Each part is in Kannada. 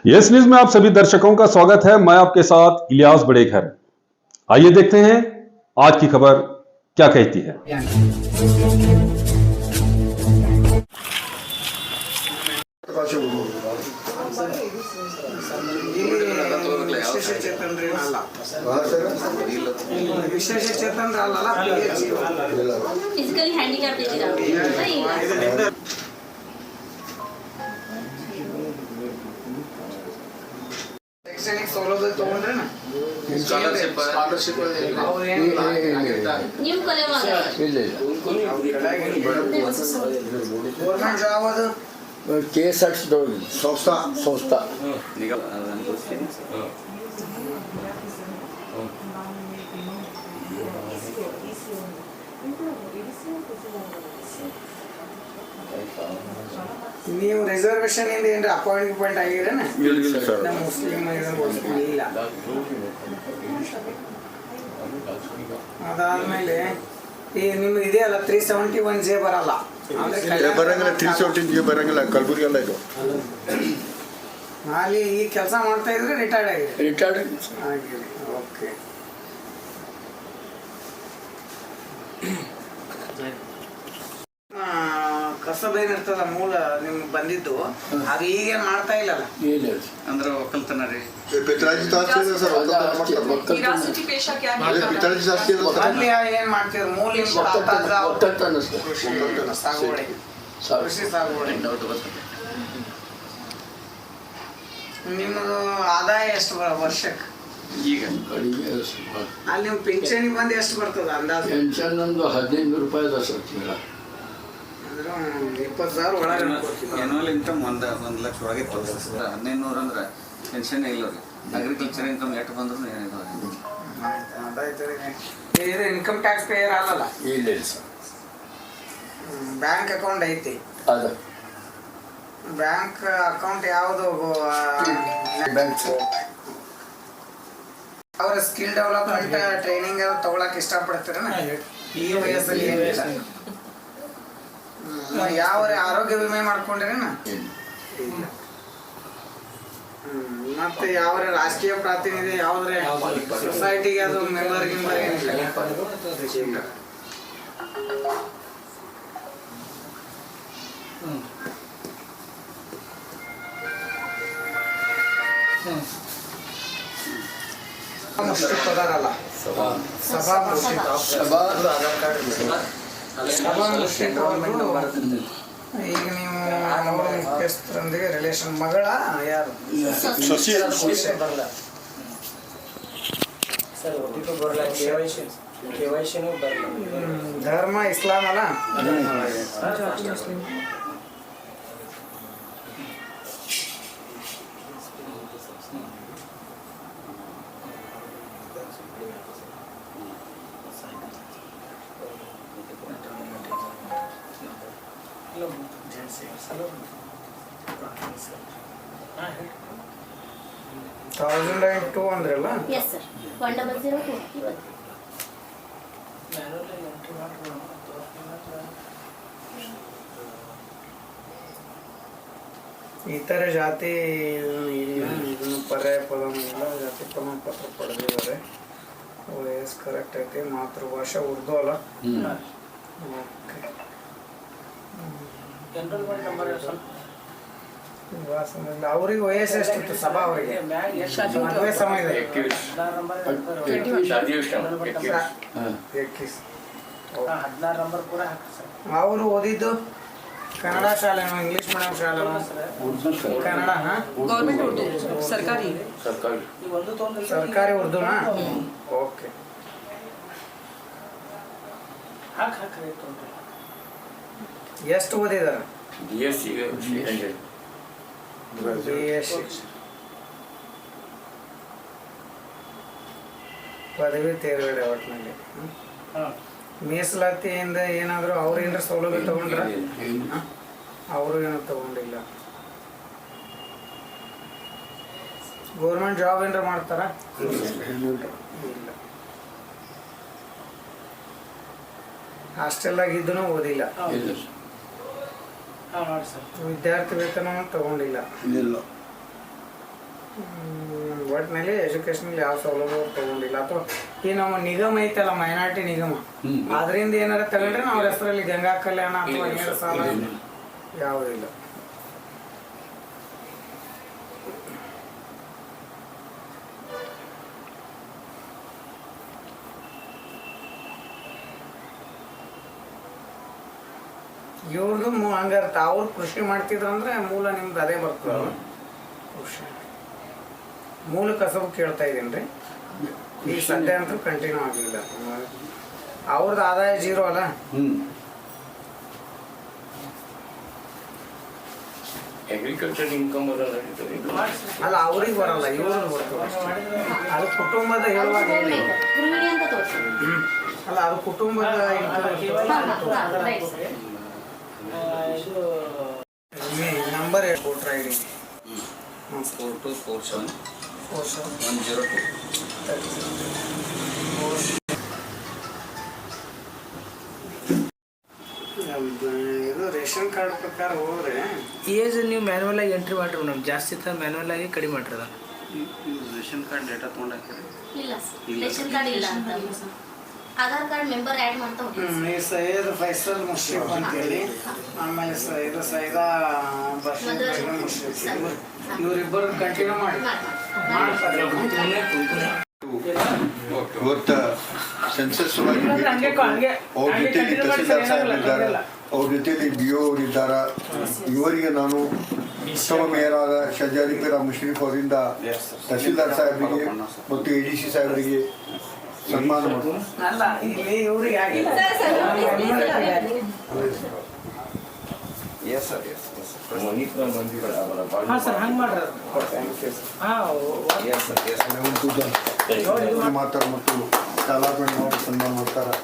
यस न्यूज में आप सभी दर्शकों का स्वागत है। मैं आपके साथ इलियास बड़ेघर। आइए देखते हैं आज की खबर क्या कहती है। ವಿಶೇಷ ಚೇತನರಲ್ಲ ಫಿಸಿಕಲಿ ಹ್ಯಾಂಡಿಕ್ಯಾಪ್ ಇದ್ದೀರಾ ಶೈಕ್ಷಣಿಕ ಸೌಲಭ್ಯ ತಗೊಂಡ್ರೆ ಸ್ಕಾಲರ್ಶಿಪ್ ನೀವು ಕಲಿಯುವಾಗ ಗೌರ್ಮೆಂಟ್ ಜಾಬ್ ಅದು KSRTC ಸಂಸ್ಥಾ ನೀವು ರಿಸರ್ವೇಶನ್ ಇಂದ ಏನ್ರ ಅಪಾಯಿಂಟ್ಮೆಂಟ್ ಆಗಿರೇನ? ನಮ್ಮ ಮುಸ್ಲಿಂ ಇಲ್ಲ. ಅದಾದ್ಮೇಲೆ ಈ ನಿಮ್ಗೆ ಇದೆಯಲ್ಲ 371J ಬರಲ್ಲ. ಬರಂಗಿಲ್ಲ 370J ಬರಂಗಿಲ್ಲ. ಕಲಬುರ್ಗಿ ಅಲ್ಲ ಇದು. ಅಲ್ಲಿ ಈ ಕೆಲಸ ಮಾಡ್ತಾ ಇದ್ರೆ ರಿಟೈರ್ಡ್ ಆಗಿದೆ. ಆಗಿದೆ. ಓಕೆ. ಕಸಬೇನಿರ್ತದ ಮೂಲ ನಿಮ್ಗೆ ಬಂದಿದ್ದು ಅದು ಈಗೇನ್ ಮಾಡ್ತಾ ಇಲ್ಲಲ್ಲ ಅಂದ್ರೆ ಒಕ್ಕಲ್ತನ ರೀ ಅಲ್ಲಿ ಏನ್ ಮಾಡ್ತಿದ್ರು ಮೂಲ ಸಾಗುವಳಿ ಕೃಷಿ ಸಾಗುವಳಿ. ನಿಮ್ಮದು ಆದಾಯ ಎಷ್ಟು ವರ್ಷಕ್ಕೆ ಈಗ ಅಲ್ಲಿ ನಿಮ್ ಪಿಂಚಣಿ ಬಂದು ಎಷ್ಟು ಬರ್ತದ ಅಂದಾಜು? ಪೆನ್ಷನ್ ಒಂದು 15 ರೂಪಾಯಿ ಅದ ಸರ್. 20,000 ಒಳಗೆ ಎನ್ಯುವಲ್ ಇನ್ಕಮ್ 1 ಲಕ್ಷ ಒಳಗೆ 1500 ಅಂದ್ರೆ ಪೆನ್ಷನ್ ಇಲ್ಲ ರೀ. ಅಗ್ರಿಕಲ್ಚರ್ ಇನ್ಕಮ್ ಎಷ್ಟು ಬಂದ್ರು ಇದು ಇನ್ಕಮ್ ಟ್ಯಾಕ್ಸ್ ಪೇಯರ್ ಅಲ್ಲಲ್ಲ? ಇಲ್ಲ ಸರ್. ಬ್ಯಾಂಕ್ ಅಕೌಂಟ್ ಐತಿ? ಅದ ಬ್ಯಾಂಕ್ ಅಕೌಂಟ್ ಯಾವುದು? ಬ್ಯಾಂಕ್ ಅವ್ರ ಸ್ಕಿಲ್ ಡೆವಲಪ್ಮೆಂಟ್ ಟ್ರೈನಿಂಗ್ ತಗೊಳಕ್ ಇಷ್ಟಪಡ್ತೀರ ಈ ವಯಸ್ಸಲ್ಲಿ? ಏನಿಲ್ಲ. ಯಾವ ಆರೋಗ್ಯ ವಿಮೆ ಮಾಡ್ಕೊಂಡಿರೇನ? ಇಲ್ಲ. ಮತ್ತೆ ಯಾವ ರಾಜಕೀಯ ಪ್ರಾತಿನಿಧ್ಯ ಯಾವ್ದ್ರೆ ಸೊಸೈಟಿಗೆ ಅದು ಮೆಂಬರ್ ಗಿಂಬರ್ ಏನಿಲ್ಲ? ಮುಷ್ಟಿಕ್ ಪದಾರಲ್ಲ ಸಭಾ ಈಗ ನೀವು ಮುಖ್ಯಸ್ಥರೊಂದಿಗೆ ರಿಲೇಷನ್ ಮಗಳ ಯಾರು? ಧರ್ಮ ಇಸ್ಲಾಂ ಅಲ್ಲ? $1,002 ಅಂದ್ರಲ್ಲ? Yes sir. 100 ಇತರ ಜಾತಿ ಇದನ್ನು ಪರ್ಯಾಯ ಪದ ಇಲ್ಲ. ಜಾತಿ ಪ್ರಮಾಣ ಪತ್ರ ಪಡೆದಿದ್ದಾರೆ. ವಯಸ್ಸು ಕರೆಕ್ಟ್ ಐತಿ. ಮಾತೃಭಾಷೆ ಉರ್ದು ಅಲ್ಲ? ಅವ್ರಿಗೆ ವಯಸ್ಸು ಎಷ್ಟಿತ್ತು ಸಭಾ ಅವರಿಗೆ ಮದುವೆ ಸಮಯದಲ್ಲಿ? 21. ಅವರು ಓದಿದ್ದು ಕನ್ನಡ ಶಾಲೆನೋ ಇಂಗ್ಲಿಷ್ ಮೀಡಿಯಂ ಶಾಲೆನೋ? ಕನ್ನಡ ಸರ್ಕಾರಿ ಉರ್ದುನಾ? ಓಕೆ. ಎಷ್ಟು ಓದಿದಾರೆ? ಪದವಿ ತೇರ್ಗಡೆ ಒಟ್ಟಿನಲ್ಲಿ. ಮೀಸಲಾತಿಯಿಂದ ಏನಾದರೂ ಅವ್ರು ಏನಾರ ಸೌಲಭ್ಯ ತಗೊಂಡ್ರ? ಅವರು ಏನೂ ತಗೊಂಡಿಲ್ಲ. ಗೌರ್ಮೆಂಟ್ ಜಾಬ್ ಏನಾರ ಮಾಡ್ತಾರ? ಇಲ್ಲ. ಹಾಸ್ಟೆಲ್ದಾಗ ಇದ್ದೂ ಓದಿಲ್ಲ. ವಿದ್ಯಾರ್ಥಿ ವೇತನ ತಗೊಂಡಿಲ್ಲ. ಒಟ್ಟಿನಲ್ಲಿ ಎಜುಕೇಶನಲ್ಲಿ ಯಾವ ಸೌಲಭ್ಯ ತಗೊಂಡಿಲ್ಲ. ಅಥವಾ ಈ ನಮ್ಮ ನಿಗಮ ಐತಲ್ಲ, ಮೈನಾರಿಟಿ ನಿಗಮ, ಅದರಿಂದ ಏನಾರ ತಗೊಂಡ್ರೆ ನಾವು ಹೆಸರಲ್ಲಿ ಗಂಗಾ ಕಲ್ಯಾಣ ಅಥವಾ ನೇರ ಸಾಲ ಯಾವುದಿಲ್ಲ. ಇವ್ರದ್ದು ಹಂಗಾರ ಅವ್ರು ಕೃಷಿ ಮಾಡ್ತಿದ್ರಂದ್ರೆ ಮೂಲ ನಿಮ್ದು ಅದೇ ಬರ್ತದ. ಕೃಷಿ ಮೂಲ ಕಸಬು ಕೇಳ್ತಾ ಇದ್ದೀನಿ ರೀ. ಈ ಸದ್ಯ ಅಂತೂ ಕಂಟಿನ್ಯೂ ಆಗಲಿಲ್ಲ. ಅವ್ರದ್ದು ಆದಾಯ 0 ಅಲ್ಲ. ಅಗ್ರಿಕಲ್ಚರ್ ಇನ್ಕಮ್ ಅಲ್ಲ, ಅವ್ರಿಗೆ ಬರಲ್ಲ, ಇವ್ರಿಗೆ ಬರ್ತದೆ. ಅದು ಕುಟುಂಬದ ಹೇಳುವಾಗ ಹೇಳಿ. ಕುರುವಿಡಿ ಅಂತ ತೋರಿಸಿ. ಅಲ್ಲ, ಅದು ಕುಟುಂಬದ ನಂಬರ್ ವೋಟರ್ ಐ ಡಿ 4247 102. ಇದು ರೇಷನ್ ಕಾರ್ಡ್ ಪ್ರಕಾರ ಹೋದ್ರೆ ಏಜ್ ನೀವು ಮ್ಯಾನ್ಯಲ್ ಆಗಿ ಎಂಟ್ರಿ ಮಾಡಿರಿ ಮೇಡಮ್. ಜಾಸ್ತಿ ಇತ್ತ ಮ್ಯಾನ್ಯಲ್ ಆಗಿ ಕಡಿಮೆ ಮಾಡಿರದ. ರೇಷನ್ ಕಾರ್ಡ್ ಡೇಟಾ ತೊಗೊಂಡಾಕಿರಿ? ಇಲ್ಲ ರೇಷನ್ ಕಾರ್ಡ್ ಇಲ್ಲ ಅಂತ. ಆಧಾರ್ ಕಾರ್ಡ್ ಮೆಂಬರ್ ಆ್ಯಡ್ ಮಾಡ್ತಾ ಹೋಗಿ. ಈ ಸೈಯದ್ ಫೈಸಲ್ ಮುಷ್ರಿಫ್ ಅಂತೇಳಿ, ಆಮೇಲೆ ಇದು ಸೈದಾ ಬಶೀರ್ ಬೇಗಂ ಮುಷ್ರಿಫ್, ಇವರಿಬ್ಬರು ಕಂಟಿನ್ಯೂ ಮಾಡಿ ಮಾಡ್ತಾರೆ. ಇವತ್ತು ಸೆನ್ಸಸ್ ಒಳಗೆ ಅವ್ರ ಜೊತೆಲಿ ತಹಸೀಲ್ದಾರ್ ಸಾಹೇಬ್ ಇದ್ದಾರೆ, ಅವ್ರ ಜೊತೆಲಿ BO ಅವರಿದ್ದಾರೆ. ಇವರಿಗೆ ನಾನು ಉತ್ತಮ ಮೇಯರಾದ ಶಜಾದಿಪುರ ಮುಷ್ರಿಫ್ ಅವರಿಂದ ತಹಸೀಲ್ದಾರ್ ಸಾಹೇಬರಿಗೆ ಮತ್ತು ADC ಸಾಹೇಬರಿಗೆ ಸನ್ಮಾನ ಮಾಡ್ತೀನಿ. ಅಲ್ಲ, ಇಲ್ಲಿ ಇವ್ರಿಗೆ ಆಗಿಲ್ಲ. ಹಾಂ ಸರ್, ಹಂಗೆ ಮಾಡ್ರಿ. ಮಾತಾಡ ಮತ್ತು ಚಾಲಾಪಣೆ ಮಾಡಿ ಸನ್ಮಾನ ಮಾಡ್ತಾರೆ.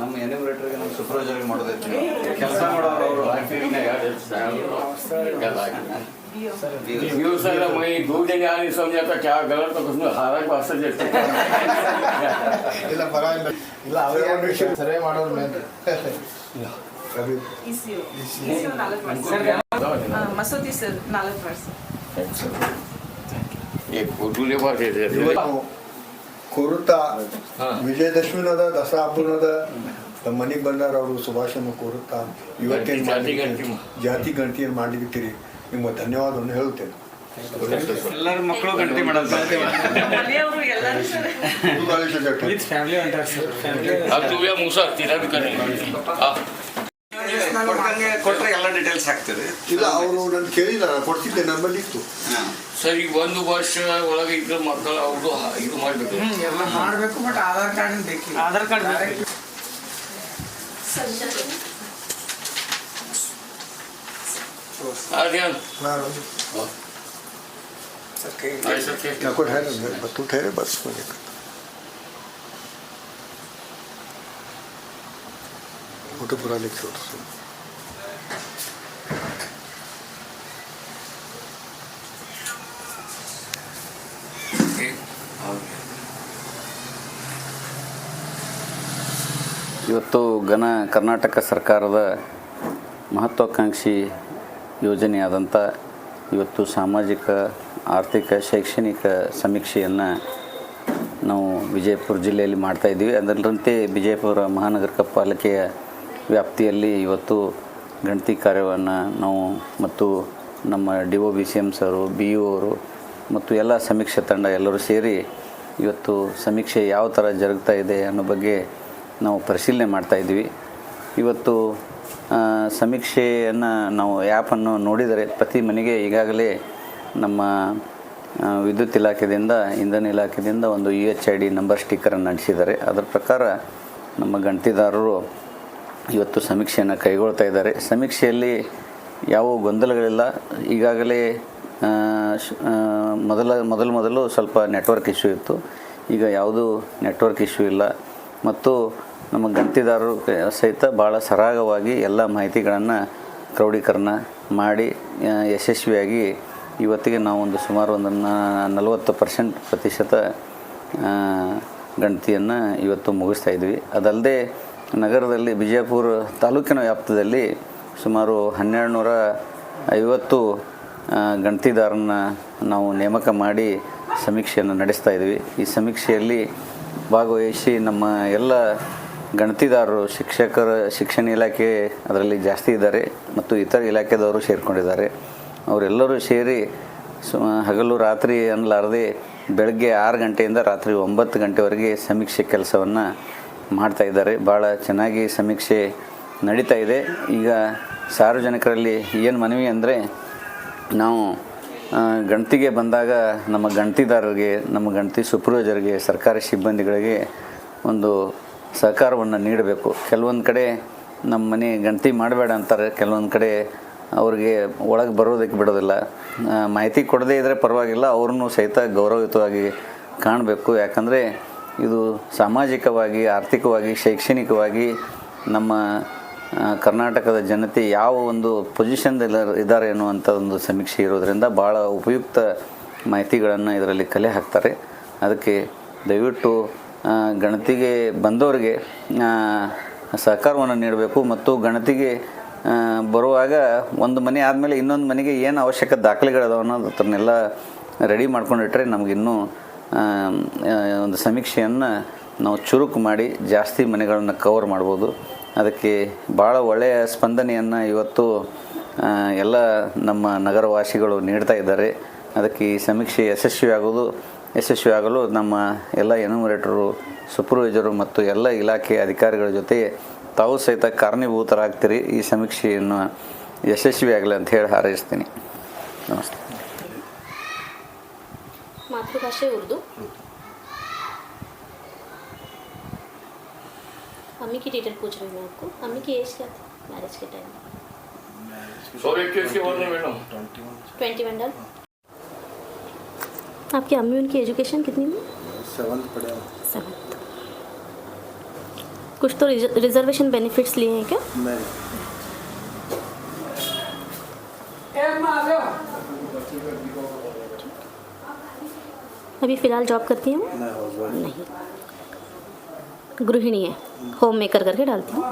ನಮ್ಮ ಎನ್ಯುಮರೇಟರ್ಗೆ ನಮ್ಮ ಸೂಪರ್ವೈಸರ್ಗೆ ಮಾಡೋದೈತಿ. ಕೆಲಸ ಮಾಡೋರು ಅವರು दिवसाला मग दूध आणि समजा क्या गलत कसं हाराक वाजता जास्त ಇಲ್ಲ ಪರವಾಗಿಲ್ಲ, ಇಲ್ಲ ಅವರೇ ಒಂದು ವಿಷಯ ಸರಿಯಾಗಿ ಮಾಡೋರು ಮೇಲೆ ಮಸೂತಿ ಸರ್ 4 ವರ್ಷ एक फोटोले पाठवते ನಾವು ಕೋರುತ್ತಾ ವಿಜಯದಶಮಿನದ ದಸರಾ ಹಬ್ಬನದ ನಮ್ಮ ಮನೆಗೆ ಬಂದಾರ ಅವರು ಸುಭಾಷನ್ನು ಕೋರುತ್ತಾ ಇವತ್ತೇನು ಜಾತಿ ಗಣತಿಯನ್ನು ಮಾಡಿರ್ತೀರಿ, ನಿಮಗೆ ಧನ್ಯವಾದವನ್ನು ಹೇಳುತ್ತೇನೆ. ಎಲ್ಲರ ಮಕ್ಕಳು ಗಂಟೆ ಮಾಡೋದು ಅವರು ಎಲ್ಲರೂ ಸರ್ तुझ्या मुसा तिला बी करेल ಕೊಟ್ಟರೆ ಎಲ್ಲ ಡೀಟೇಲ್ಸ್ ಹಾಕ್ತೀರಿ? ಇಲ್ಲ, ಅವರು ನಾನು ಕೇಳಿಲ್ಲ, ನಾನು ಕೊಡ್ತಿದ್ದೆ, ನಮ್ಮಲ್ಲಿ ಇತ್ತು. ಸರ್ ಈಗ 1 ವರ್ಷ ಒಳಗೆ ಇದ್ರ ಮಕ್ಕಳು ಅವರು ಇದು ಮಾಡಬೇಕು ಎಲ್ಲ ಮಾಡಬೇಕು. ಬಟ್ ಆಧಾರ್ ಕಾರ್ಡ್ ಬೇಕಿಲ್ಲ. ಆಧಾರ್ ಕಾರ್ಡ್ ಬೇಕು. अध्ययन नको ठहरे, तू ठहरे बस मध्ये. फोटो पुरा लिख छोटा. ಇವತ್ತು ಘನ ಕರ್ನಾಟಕ ಸರ್ಕಾರದ ಮಹತ್ವಾಕಾಂಕ್ಷಿ ಯೋಜನೆಯಾದಂಥ ಇವತ್ತು ಸಾಮಾಜಿಕ ಆರ್ಥಿಕ ಶೈಕ್ಷಣಿಕ ಸಮೀಕ್ಷೆಯನ್ನು ನಾವು ವಿಜಯಪುರ ಜಿಲ್ಲೆಯಲ್ಲಿ ಮಾಡ್ತಾಯಿದ್ದೀವಿ. ಅದರಂತೆ ವಿಜಯಪುರ ಮಹಾನಗರ ಪಾಲಿಕೆಯ ವ್ಯಾಪ್ತಿಯಲ್ಲಿ ಇವತ್ತು ಗಣತಿ ಕಾರ್ಯವನ್ನು ನಾವು ಮತ್ತು ನಮ್ಮ DOBCM ಸರು, BO ಅವರು ಮತ್ತು ಎಲ್ಲ ಸಮೀಕ್ಷೆ ತಂಡ ಎಲ್ಲರೂ ಸೇರಿ ಇವತ್ತು ಸಮೀಕ್ಷೆ ಯಾವ ಥರ ಜರುಗ್ತಾ ಇದೆ ಅನ್ನೋ ಬಗ್ಗೆ ನಾವು ಪರಿಶೀಲನೆ ಮಾಡ್ತಾಯಿದ್ವಿ. ಇವತ್ತು ಸಮೀಕ್ಷೆಯನ್ನು ನಾವು ಆ್ಯಪನ್ನು ನೋಡಿದರೆ ಪ್ರತಿ ಮನೆಗೆ ಈಗಾಗಲೇ ನಮ್ಮ ವಿದ್ಯುತ್ ಇಲಾಖೆಯಿಂದ, ಇಂಧನ ಇಲಾಖೆಯಿಂದ ಒಂದು UHID ನಂಬರ್ ಸ್ಟಿಕ್ಕರನ್ನು ಅಂಟಿಸಿದ್ದಾರೆ. ಅದರ ಪ್ರಕಾರ ನಮ್ಮ ಗಣತಿದಾರರು ಇವತ್ತು ಸಮೀಕ್ಷೆಯನ್ನು ಕೈಗೊಳ್ತಾ ಇದ್ದಾರೆ. ಸಮೀಕ್ಷೆಯಲ್ಲಿ ಯಾವ ಗೊಂದಲಗಳಿಲ್ಲ. ಈಗಾಗಲೇ ಮೊದಲು ಸ್ವಲ್ಪ ನೆಟ್ವರ್ಕ್ ಇಶ್ಯೂ ಇತ್ತು. ಈಗ ಯಾವುದೂ ನೆಟ್ವರ್ಕ್ ಇಶ್ಯೂ ಇಲ್ಲ ಮತ್ತು ನಮ್ಮ ಗಣತಿದಾರರು ಸಹಿತ ಭಾಳ ಸರಾಗವಾಗಿ ಎಲ್ಲ ಮಾಹಿತಿಗಳನ್ನು ಕ್ರೋಢೀಕರಣ ಮಾಡಿ ಯಶಸ್ವಿಯಾಗಿ ಇವತ್ತಿಗೆ ನಾವು ಸುಮಾರು 40% ಗಣತಿಯನ್ನು ಇವತ್ತು ಮುಗಿಸ್ತಾ ಇದ್ವಿ. ಅದಲ್ಲದೆ ನಗರದಲ್ಲಿ ವಿಜಯಪುರ ತಾಲೂಕಿನ ವ್ಯಾಪ್ತಿಯಲ್ಲಿ ಸುಮಾರು 1250 ಗಣತಿದಾರನ ನಾವು ನೇಮಕ ಮಾಡಿ ಸಮೀಕ್ಷೆಯನ್ನು ನಡೆಸ್ತಾ ಇದ್ವಿ. ಈ ಸಮೀಕ್ಷೆಯಲ್ಲಿ ಭಾಗವಹಿಸಿ ನಮ್ಮ ಎಲ್ಲ ಗಣತಿದಾರರು, ಶಿಕ್ಷಣ ಇಲಾಖೆ ಅದರಲ್ಲಿ ಜಾಸ್ತಿ ಇದ್ದಾರೆ ಮತ್ತು ಇತರ ಇಲಾಖೆದವರು ಸೇರಿಕೊಂಡಿದ್ದಾರೆ. ಅವರೆಲ್ಲರೂ ಸೇರಿ ಹಗಲು ರಾತ್ರಿ ಅನ್ನಲಾರದೆ ಬೆಳಗ್ಗೆ 6 ಗಂಟೆಯಿಂದ ರಾತ್ರಿ 9 ಗಂಟೆವರೆಗೆ ಸಮೀಕ್ಷೆ ಕೆಲಸವನ್ನು ಮಾಡ್ತಾ ಇದ್ದಾರೆ. ಭಾಳ ಚೆನ್ನಾಗಿ ಸಮೀಕ್ಷೆ ನಡೀತಾ ಇದೆ. ಈಗ ಸಾರ್ವಜನಿಕರಲ್ಲಿ ಏನು ಮನವಿ ಅಂದರೆ, ನಾವು ಗಣತಿಗೆ ಬಂದಾಗ ನಮ್ಮ ಗಣತಿದಾರರಿಗೆ, ನಮ್ಮ ಗಣತಿ ಸೂಪರ್ವೈಸರ್ಗೆ, ಸರ್ಕಾರಿ ಸಿಬ್ಬಂದಿಗಳಿಗೆ ಒಂದು ಸಹಕಾರವನ್ನು ನೀಡಬೇಕು. ಕೆಲವೊಂದು ಕಡೆ ನಮ್ಮ ಮನೆ ಗಣತಿ ಮಾಡಬೇಡ ಅಂತಾರೆ, ಕೆಲವೊಂದು ಕಡೆ ಅವ್ರಿಗೆ ಒಳಗೆ ಬರೋದಕ್ಕೆ ಬಿಡೋದಿಲ್ಲ. ಮಾಹಿತಿ ಕೊಡದೇ ಇದ್ದರೆ ಪರವಾಗಿಲ್ಲ, ಅವ್ರನ್ನೂ ಸಹಿತ ಗೌರವಯುತವಾಗಿ ಕಾಣಬೇಕು. ಯಾಕಂದರೆ ಇದು ಸಾಮಾಜಿಕವಾಗಿ, ಆರ್ಥಿಕವಾಗಿ, ಶೈಕ್ಷಣಿಕವಾಗಿ ನಮ್ಮ ಕರ್ನಾಟಕದ ಜನತೆ ಯಾವ ಒಂದು ಪೊಸಿಷನ್ದಲ್ಲಿ ಇದ್ದಾರೆ ಅನ್ನುವಂಥ ಒಂದು ಸಮೀಕ್ಷೆ ಇರೋದರಿಂದ ಭಾಳ ಉಪಯುಕ್ತ ಮಾಹಿತಿಗಳನ್ನು ಇದರಲ್ಲಿ ಕಲೆ ಹಾಕ್ತಾರೆ. ಅದಕ್ಕೆ ದಯವಿಟ್ಟು ಗಣತಿಗೆ ಬಂದವರಿಗೆ ಸಹಕಾರವನ್ನು ನೀಡಬೇಕು ಮತ್ತು ಗಣತಿಗೆ ಬರುವಾಗ ಒಂದು ಮನೆ ಆದಮೇಲೆ ಇನ್ನೊಂದು ಮನೆಗೆ ಏನು ಅವಶ್ಯಕ ದಾಖಲೆಗಳದಾವ ಅನ್ನೋದನ್ನೆಲ್ಲ ರೆಡಿ ಮಾಡ್ಕೊಂಡಿಟ್ರೆ ನಮಗಿನ್ನೂ ಒಂದು ಸಮೀಕ್ಷೆಯನ್ನು ನಾವು ಚುರುಕು ಮಾಡಿ ಜಾಸ್ತಿ ಮನೆಗಳನ್ನು ಕವರ್ ಮಾಡ್ಬೋದು. ಅದಕ್ಕೆ ಭಾಳ ಒಳ್ಳೆಯ ಸ್ಪಂದನೆಯನ್ನು ಇವತ್ತು ಎಲ್ಲ ನಮ್ಮ ನಗರವಾಸಿಗಳು ನೀಡ್ತಾ ಇದ್ದಾರೆ. ಅದಕ್ಕೆ ಈ ಸಮೀಕ್ಷೆ ಯಶಸ್ವಿಯಾಗಲು ನಮ್ಮ ಎಲ್ಲ ಎನ್ಯುಮರೇಟರು, ಸೂಪರ್ವೈಸರು ಮತ್ತು ಎಲ್ಲ ಇಲಾಖೆ ಅಧಿಕಾರಿಗಳ ಜೊತೆ ತಾವು ಸಹಿತ ಕಾರಣೀಭೂತರಾಗ್ತೀರಿ. ಈ ಸಮೀಕ್ಷೆಯನ್ನು ಯಶಸ್ವಿಯಾಗಲಿ ಅಂತ ಹೇಳಿ ಹಾರೈಸ್ತೀನಿ. ನಮಸ್ತೆ. मातृभाषा उर्दू. अम्मी की डिटेल पूछ रही हूँ मैं आपको. अम्मी की एज क्या थी मैरिज के टाइम? 21 डन. आपकी अम्मी उनकी एजुकेशन कितनी है? 7th पढ़े. 7th. कुछ तो रिजर्वेशन बेनिफिट्स लिए हैं क्या? नहीं. अभी फ़िलहाल जॉब करती हैं? नहीं. गृहिणी है, होम मेकर करके डालती हूँ.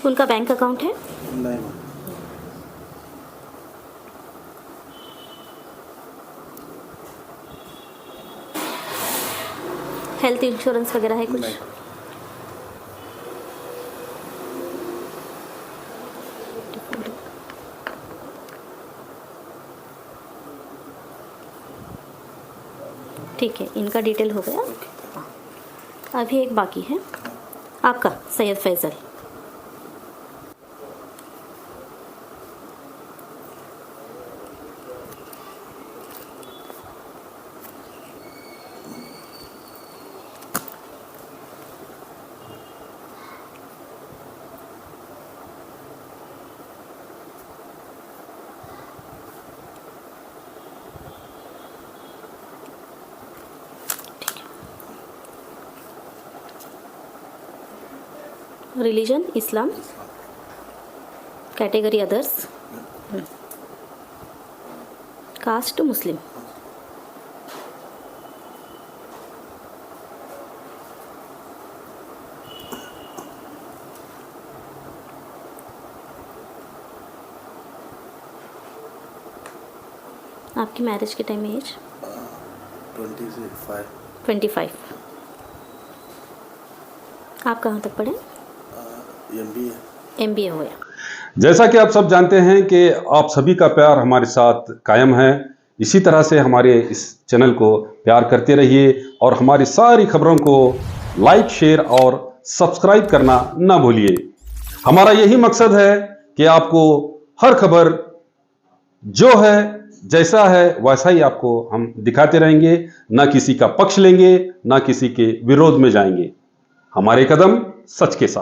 उनका बैंक अकाउंट है? नहीं. हेल्थ इंश्योरेंस वगैरह है कुछ? नहीं. ठीक है, इनका डिटेल हो गया. अभी एक बाकी है आपका, Syed Faizal. Religion Islam. Category others. Caste Muslim. आपकी मैरिज के टाइम एज? 25. आप कहाँ तक पढ़े? MBA हो गया. जैसा कि आप सब जानते हैं कि आप सभी का प्यार हमारे साथ कायम है. इसी तरह से हमारे इस चैनल को प्यार करते रहिए और हमारी सारी खबरों को लाइक, शेयर और सब्सक्राइब करना ना भूलिए. हमारा यही मकसद है कि आपको हर खबर जो है, जैसा है वैसा ही आपको हम दिखाते रहेंगे. ना किसी का पक्ष लेंगे, ना किसी के विरोध में जाएंगे. हमारे कदम सच के साथ.